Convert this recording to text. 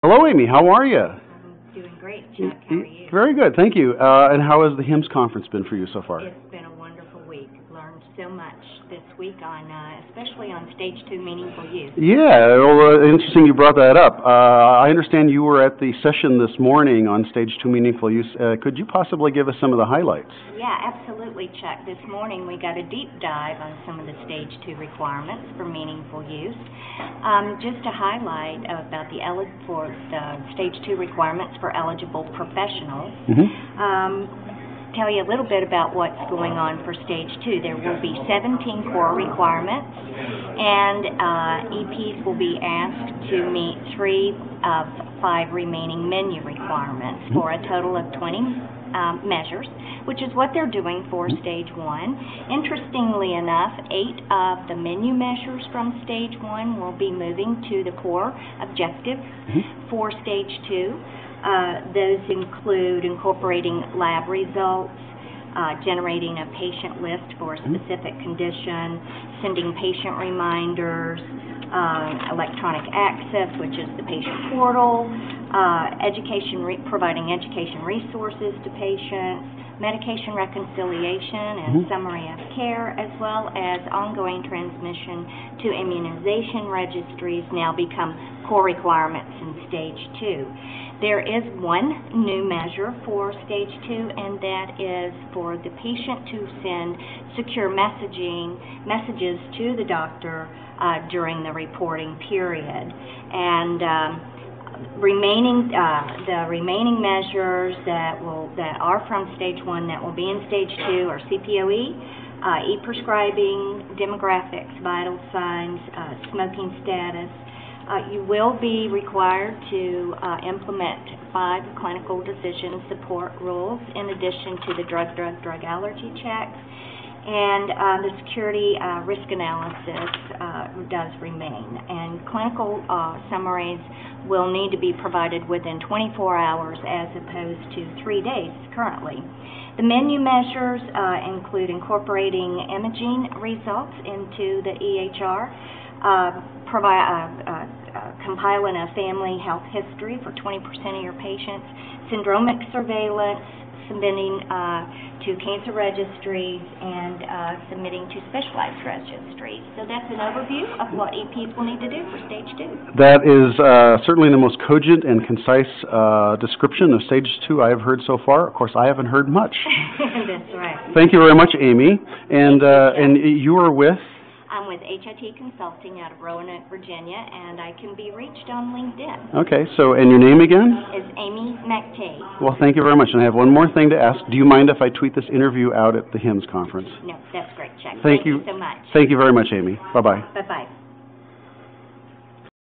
Hello, Amy. How are you? I'm doing great, Chuck. How are you? Very good, thank you. And how has the HIMSS conference been for you so far? It's been a wonderful week. Learned so much this week on, especially on Stage 2 meaningful use. Yeah, well, interesting you brought that up. I understand you were at the session this morning on Stage 2 meaningful use. Could you possibly give us some of the highlights? Yeah, absolutely, Chuck. This morning we got a deep dive on some of the Stage 2 requirements for meaningful use. Just to highlight about for the Stage 2 requirements for eligible professionals. Tell you a little bit about what's going on for Stage 2. There will be 17 core requirements, and EPs will be asked to meet 3 of 5 remaining menu requirements for a total of 20 measures, which is what they're doing for Stage 1. Interestingly enough, 8 of the menu measures from Stage 1 will be moving to the core objectives for Stage 2. Those include incorporating lab results, generating a patient list for a specific condition, sending patient reminders, electronic access, which is the patient portal, providing education resources to patients, medication reconciliation and summary of care, as well as ongoing transmission to immunization registries now become core requirements in Stage 2. There is one new measure for Stage 2, and that is for the patient to send secure messages to the doctor during the reporting period. And the remaining measures that are from Stage 1 that will be in Stage 2 are CPOE, e-prescribing, demographics, vital signs, smoking status. You will be required to implement 5 clinical decision support rules in addition to the drug allergy checks, and the security risk analysis does remain. And clinical summaries will need to be provided within 24 hours as opposed to 3 days currently. The menu measures include incorporating imaging results into the EHR, compiling a family health history for 20% of your patients, syndromic surveillance, submitting to cancer registries, and submitting to specialized registries. So that's an overview of what EPs will need to do for Stage 2. That is certainly the most cogent and concise description of Stage 2 I have heard so far. Of course, I haven't heard much. That's right. Thank you very much, Amy. And you are with? I'm with HIT Consulting out of Roanoke, Virginia, and I can be reached on LinkedIn. Okay, and your name again? Is Amy Machtay. Well, thank you very much. And I have one more thing to ask. Do you mind if I tweet this interview out at the HIMSS conference? No, that's great, Chuck. Thank you so much. Thank you very much, Amy. Bye-bye. Bye-bye.